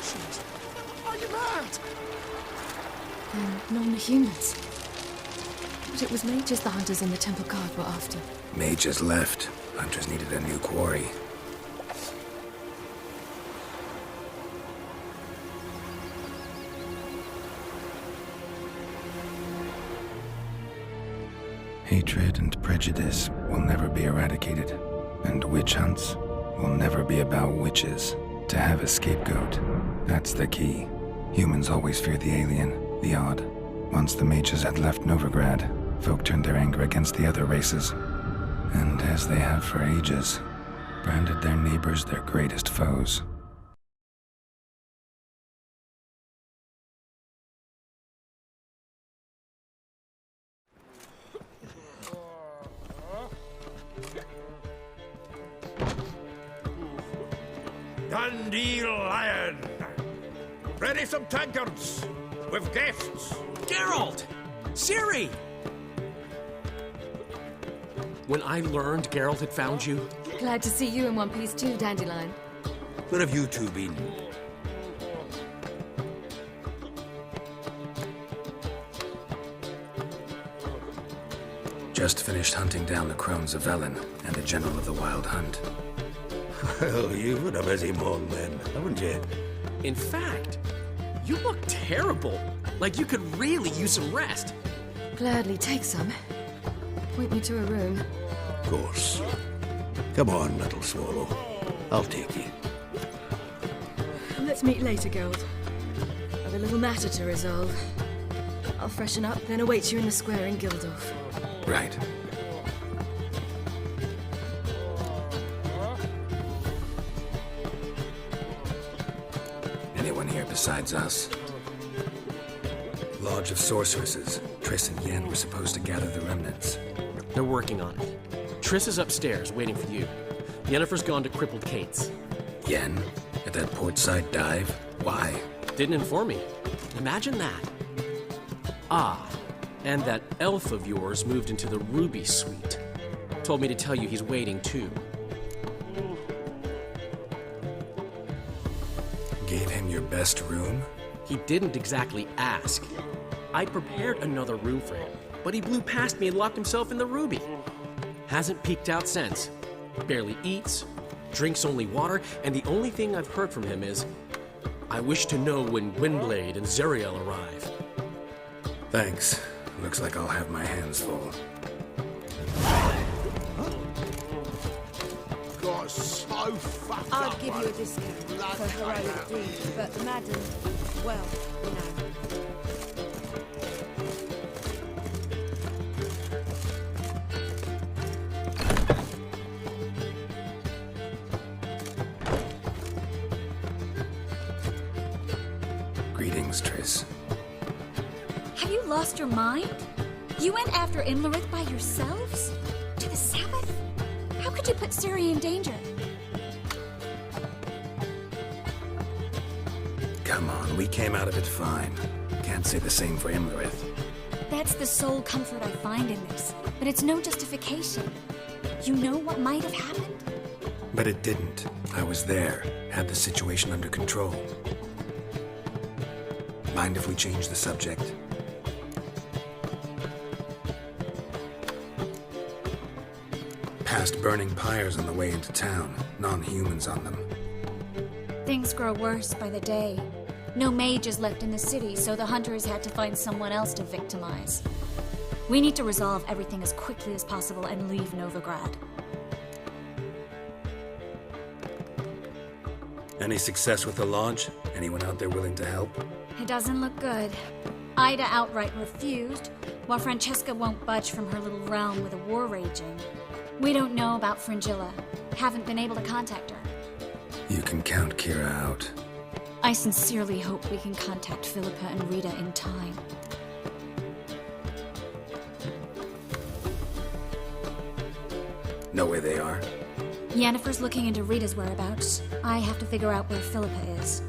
potions. Are you mad? And non-humans. But it was mages the hunters and the temple guard were after. Mages left. Hunters needed a new quarry. Hatred and prejudice will never be eradicated, and witch hunts will never be about witches. To have a scapegoat, that's the key. Humans always fear the alien, the odd. Once the mages had left Novigrad, folk turned their anger against the other races. And as they have for ages, branded their neighbors their greatest foes. Dandelion! Ready some tankards! With guests! Geralt! Ciri! When I learned Geralt had found you... Glad to see you in one piece too, Dandelion. Where have you two been? Just finished hunting down the crones of Velen and the general of the Wild Hunt. Well, you've been a busy mon then, haven't you? In fact, you look terrible. Like you could really use some rest. Gladly take some. Point me to a room. Of course. Come on, little swallow. I'll take you. Let's meet later, Geralt. I've a little matter to resolve. I'll freshen up, then await you in the square in Gildorf. Right. Anyone here besides us? Lodge of Sorceresses. Triss and Yen were supposed to gather the remnants. They're working on it. Triss is upstairs, waiting for you. Yennefer's gone to Crippled Kate's. Yen? At that portside dive? Why? Didn't inform me. Imagine that. Ah, and that elf of yours moved into the Ruby Suite. Told me to tell you he's waiting too. Gave him your best room? He didn't exactly ask. I prepared another room for him, but he blew past me and locked himself in the Ruby. Hasn't peeked out since. Barely eats, drinks only water, and the only thing I've heard from him is, I wish to know when Gwynblade and Zariel arrive. Thanks. Looks like I'll have my hands full. Got so fucked I'd up. give you a discount for heroic deed, but madam, well, no. Greetings, Triss. Have you lost your mind? You went after Imlerith by yourselves? To the Sabbath? How could you put Ciri in danger? Come on, we came out of it fine. Can't say the same for Imlerith. That's the sole comfort I find in this, but it's no justification. You know what might have happened? But it didn't. I was there, had the situation under control. Mind if we change the subject? Past burning pyres on the way into town, non-humans on them. Things grow worse by the day. No mages left in the city, so the hunters had to find someone else to victimize. We need to resolve everything as quickly as possible and leave Novigrad. Any success with the lodge? Anyone out there willing to help? It doesn't look good. Ida outright refused, while Francesca won't budge from her little realm with a war raging. We don't know about Fringilla. Haven't been able to contact her. You can count Kira out. I sincerely hope we can contact Philippa and Rita in time. Know where they are? Yennefer's looking into Rita's whereabouts. I have to figure out where Philippa is.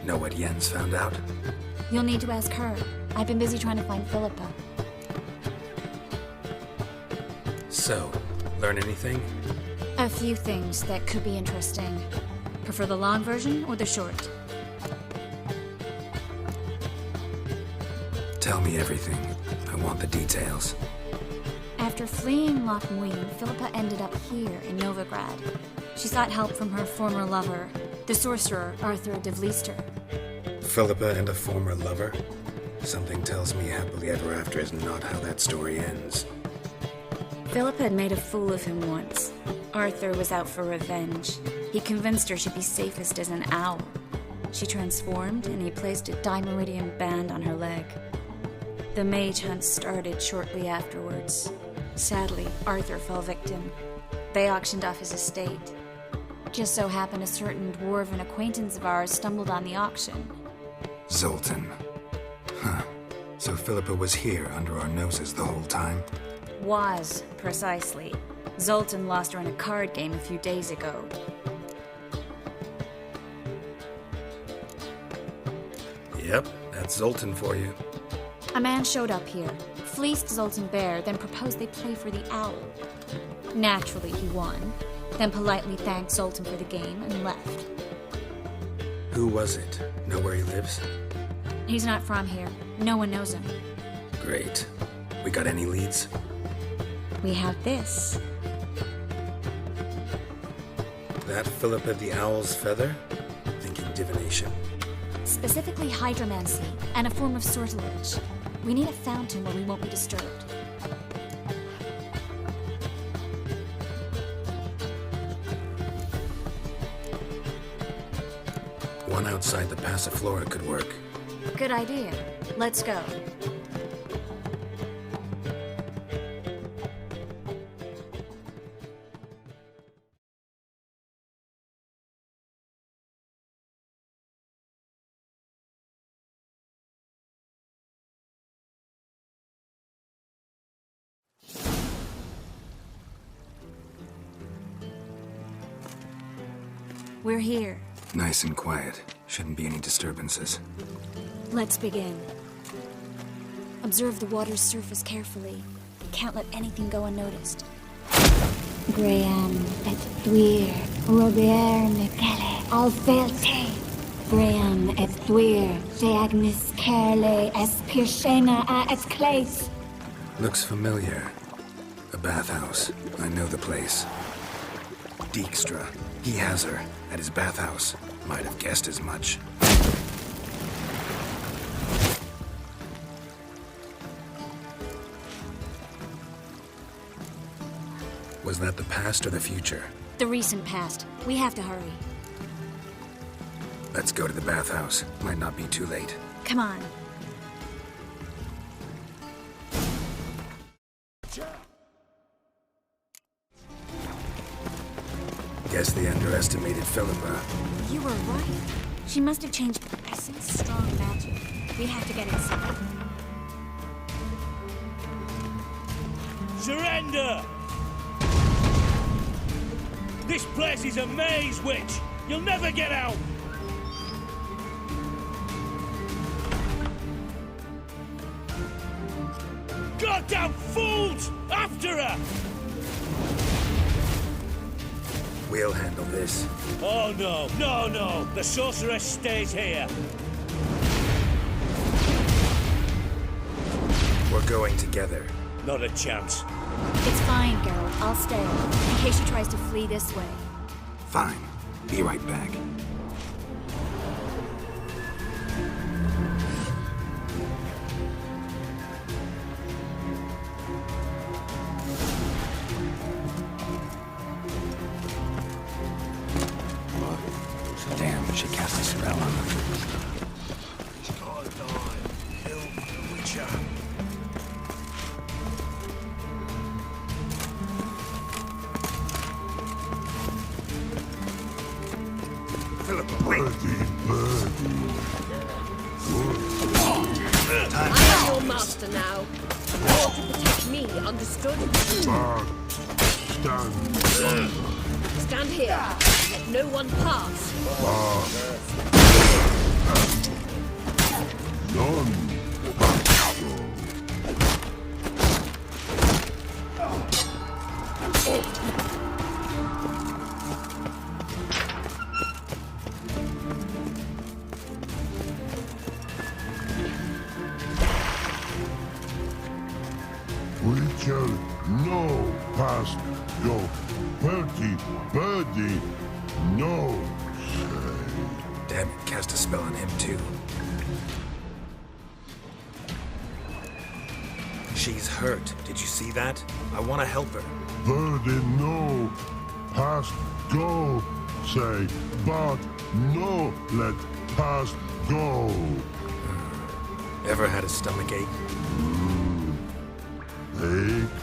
Know what Yen's found out? You'll need to ask her. I've been busy trying to find Philippa. So, learn anything? A few things that could be interesting. Prefer the long version or the short? Tell me everything. I want the details. After fleeing Loch Muin, Philippa ended up here in Novigrad. She sought help from her former lover, the sorcerer Arthur de Vlister. Philippa and a former lover? Something tells me happily ever after is not how that story ends. Philippa had made a fool of him once. Arthur was out for revenge. He convinced her she'd be safest as an owl. She transformed, and he placed a Dimeridian band on her leg. The mage hunt started shortly afterwards. Sadly, Arthur fell victim. They auctioned off his estate. Just so happened a certain dwarven acquaintance of ours stumbled on the auction. Zoltan. Huh. So Philippa was here under our noses the whole time? Was, precisely. Zoltan lost her in a card game a few days ago. Yep, that's Zoltan for you. A man showed up here, fleeced Zoltan bare, then proposed they play for the owl. Naturally, he won, then politely thanked Zoltan for the game and left. Who was it? Know where he lives? He's not from here. No one knows him. Great. We got any leads? We have this. That Philippa the Owl's feather? Thinking divination. Specifically hydromancy and a form of sortilege. We need a fountain where we won't be disturbed. One outside the Passiflora could work. Good idea. Let's go. We're here. Nice and quiet. Shouldn't be any disturbances. Let's begin. Observe the water's surface carefully. Can't let anything go unnoticed. Graham et Dwyer, Robert Mekele, Alfelte. Graham et Dwyer, Deagnis Kerle, Espirshena a et Clace. Looks familiar. A bathhouse. I know the place. Dijkstra. He has her at his bathhouse. Might have guessed as much. Was that the past or the future? The recent past. We have to hurry. Let's go to the bathhouse. Might not be too late. Come on. Guess they underestimated Philippa. You were right. She must have changed. I sense strong magic. We have to get inside. Surrender! This place is a maze, witch! You'll never get out! Goddamn fools! After her! We'll handle this. Oh no, no, no! The sorceress stays here! We're going together. Not a chance. It's fine, Geralt. I'll stay. In case she tries to flee this way. Fine. Be right back. Damn, she cast a spell on them. I am your master now. You're to protect me, understood? Stand here. Let no one pass. We shall no past go. Bertie, birdie, no say. Damn it, cast a spell on him too. She's hurt. Did you see that? I want to help her. Birdie, no past go say. But no let past go. Ever had a stomach ache? Ache?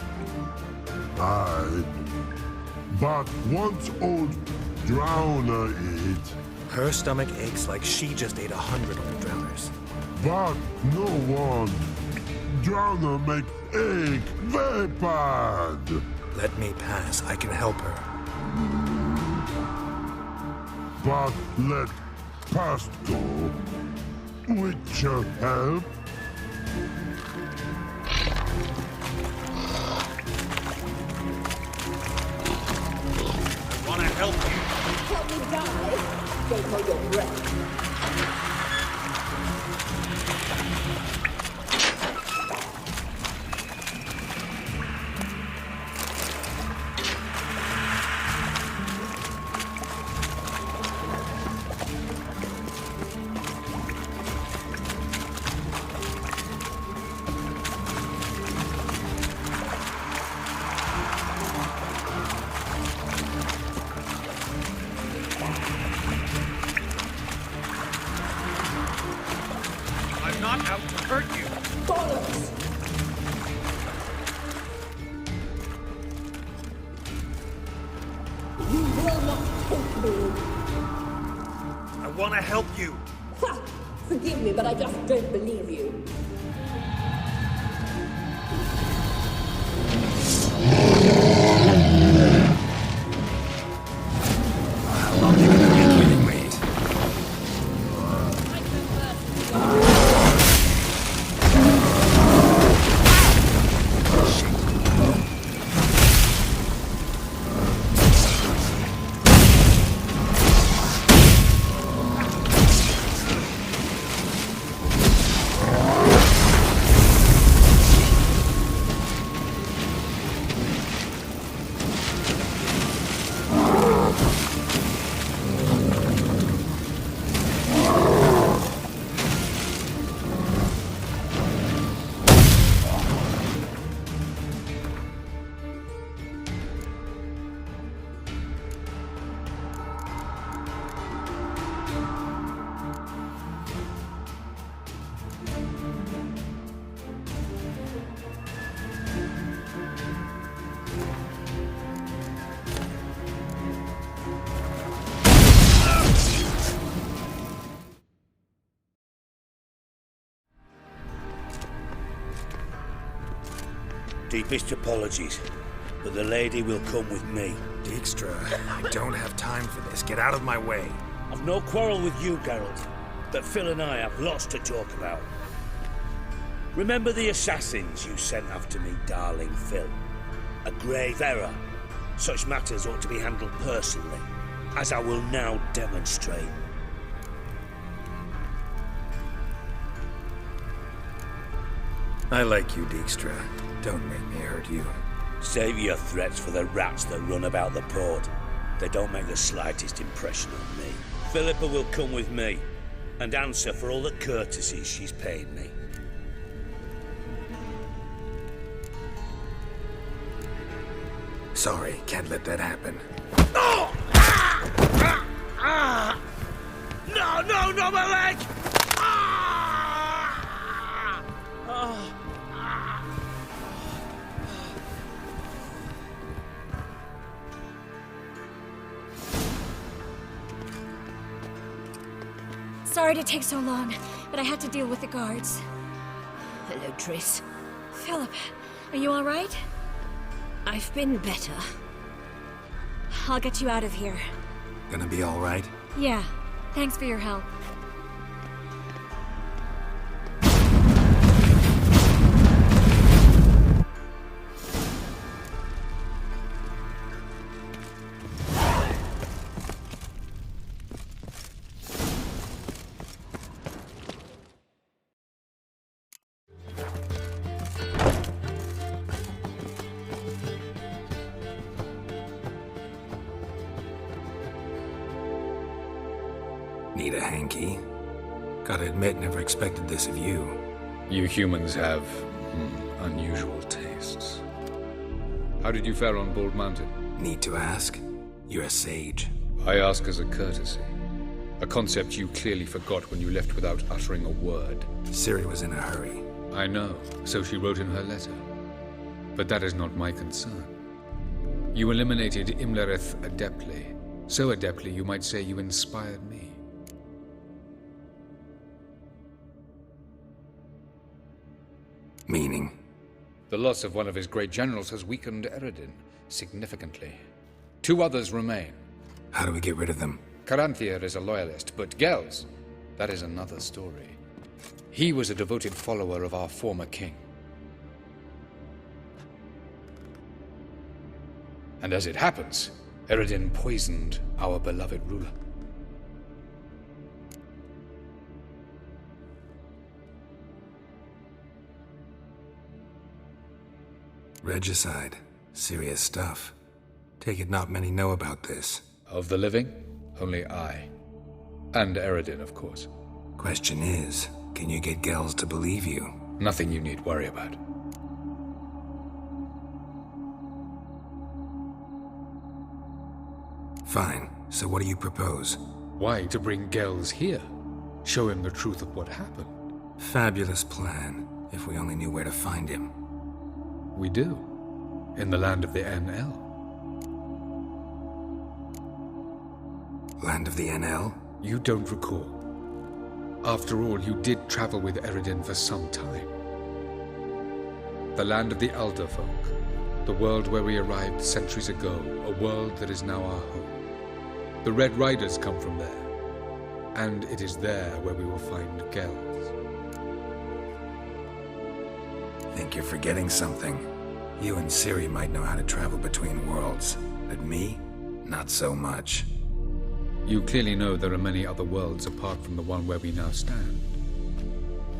Aye. But once old drowner eat. Her stomach aches like she just ate 100 old drowners. But no one. Drowner make ache very bad. Let me pass. I can help her. But let past go. Which shall help. Want to help you? Help me die. Don't hold your breath. I'm not out to hurt you. Bollocks! You will not take me. I want to help you. Ha! Forgive me, but I just don't believe you. How long you gonna make me wait? Deepest apologies, but the lady will come with me. Dijkstra, I don't have time for this. Get out of my way. I've no quarrel with you, Geralt, but Phil and I have lots to talk about. Remember the assassins you sent after me, darling Phil? A grave error. Such matters ought to be handled personally, as I will now demonstrate. I like you, Dijkstra. Don't make me hurt you. Save your threats for the rats that run about the port. They don't make the slightest impression on me. Philippa will come with me and answer for all the courtesies she's paid me. Sorry, can't let that happen. Oh! No, my leg! Sorry to take so long, but I had to deal with the guards. Hello, Triss. Philip, are you all right? I've been better. I'll get you out of here. Gonna be all right? Yeah, thanks for your help. Need a hanky? Gotta admit, never expected this of you. You humans have unusual tastes. How did you fare on Bald Mountain? Need to ask? You're a sage. I ask as a courtesy. A concept you clearly forgot when you left without uttering a word. Ciri was in a hurry. I know, so she wrote in her letter. But that is not my concern. You eliminated Imlerith adeptly. So adeptly you might say you inspired me. Meaning? The loss of one of his great generals has weakened Eredin significantly. 2 others remain. How do we get rid of them? Caranthir is a loyalist, but Gels, that is another story. He was a devoted follower of our former king. And as it happens, Eredin poisoned our beloved ruler. Regicide. Serious stuff. Take it not many know about this. Of the living, only I. And Eredin, of course. Question is, can you get Gels to believe you? Nothing you need worry about. Fine. So what do you propose? Why to bring Gels here? Show him the truth of what happened. Fabulous plan, if we only knew where to find him. We do. In the land of the NL. Land of the NL? You don't recall. After all, you did travel with Eredin for some time. The land of the Alder folk. The world where we arrived centuries ago. A world that is now our home. The Red Riders come from there. And it is there where we will find Gels. Think you're forgetting something. You and Ciri might know how to travel between worlds, but me? Not so much. You clearly know there are many other worlds apart from the one where we now stand.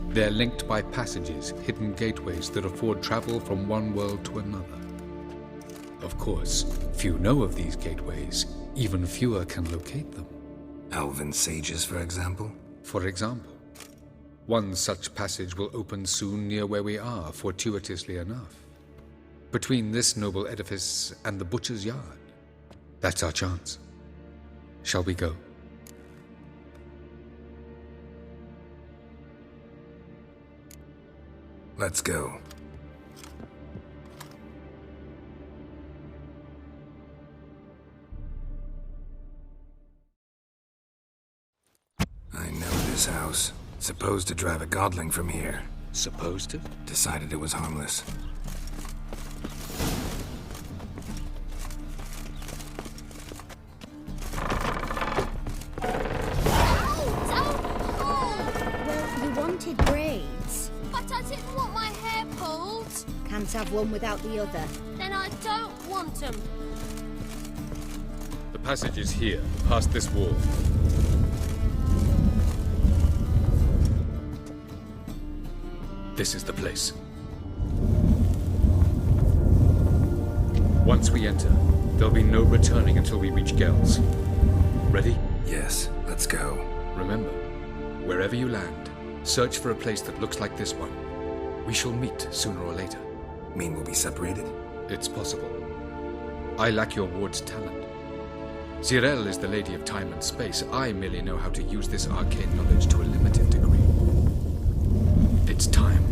They're linked by passages, hidden gateways that afford travel from one world to another. Of course, few know of these gateways. Even fewer can locate them. Elven sages, for example? For example. One such passage will open soon near where we are, fortuitously enough. Between this noble edifice and the butcher's yard. That's our chance. Shall we go? Let's go. I know this house. Supposed to drive a godling from here. Supposed to? Decided it was harmless. Well, you wanted braids. But I didn't want my hair pulled. Can't have one without the other. Then I don't want them. The passage is here, past this wall. This is the place. Once we enter, there'll be no returning until we reach Gels. Ready? Yes, let's go. Remember, wherever you land, search for a place that looks like this one. We shall meet sooner or later. Mean we'll be separated? It's possible. I lack your ward's talent. Zirel is the lady of time and space. I merely know how to use this arcane knowledge to a limited degree. It's time.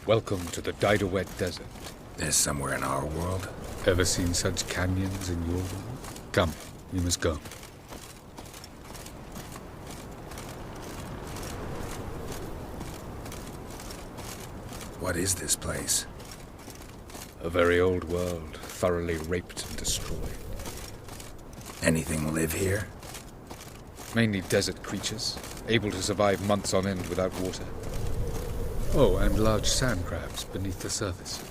Welcome to the Daidaret Desert. This somewhere in our world? Ever seen such canyons in your world? Come, we must go. What is this place? A very old world, thoroughly raped and destroyed. Anything live here? Mainly desert creatures, able to survive months on end without water. Oh, and large sand crabs beneath the surface.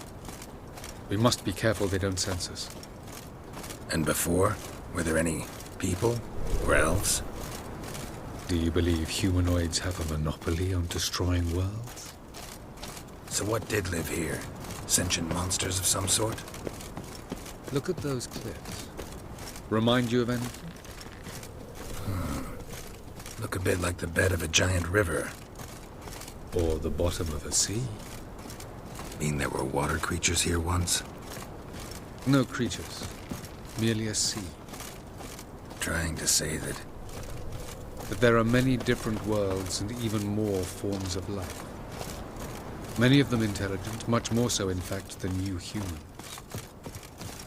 We must be careful they don't sense us. And before? Were there any people? Or elves? Do you believe humanoids have a monopoly on destroying worlds? So what did live here? Sentient monsters of some sort? Look at those cliffs. Remind you of anything? Look a bit like the bed of a giant river. Or the bottom of a sea. Mean there were water creatures here once? No creatures. Merely a sea. Trying to say that... That there are many different worlds and even more forms of life. Many of them intelligent, much more so in fact than you humans.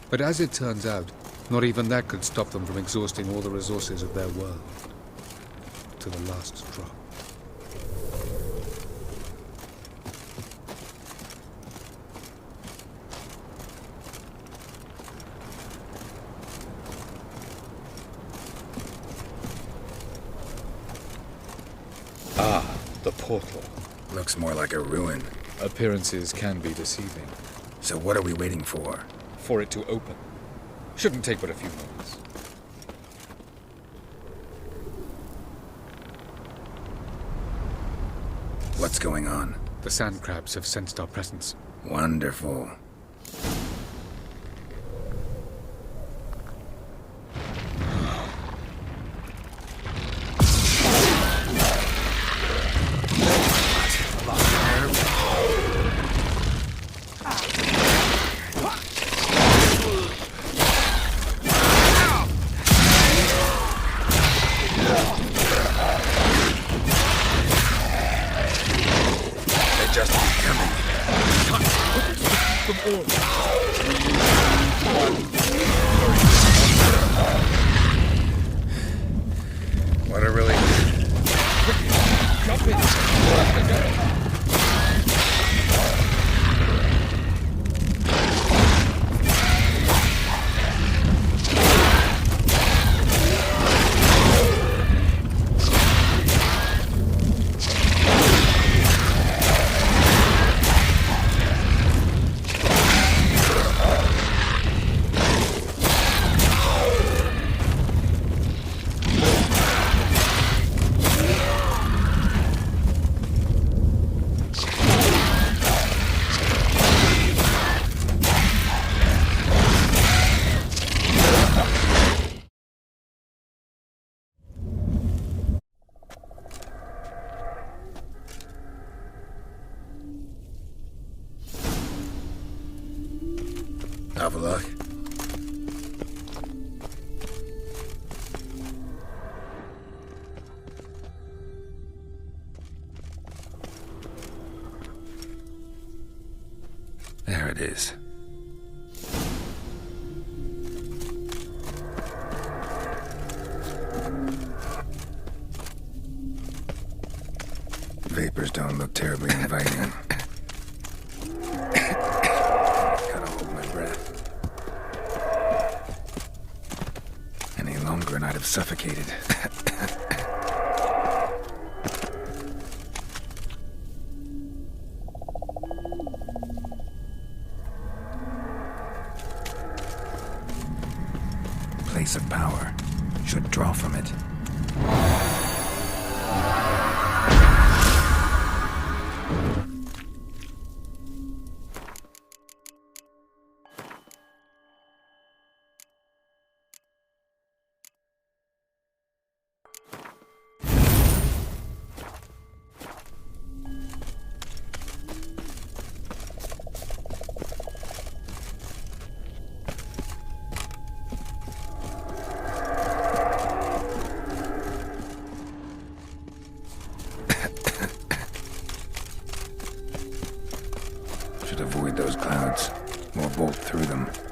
But as it turns out, not even that could stop them from exhausting all the resources of their world. To the last drop. Ah, the portal. Looks more like a ruin. Appearances can be deceiving. So what are we waiting for? For it to open. Shouldn't take but a few moments. What's going on? The sand crabs have sensed our presence. Wonderful. What a relief. Jump in! Have a look. There it is. Vapors don't look terribly inviting. Gotta hold my breath. Any longer and I'd have suffocated. Place of power. Should draw from it. should avoid those clouds, or bolt through them.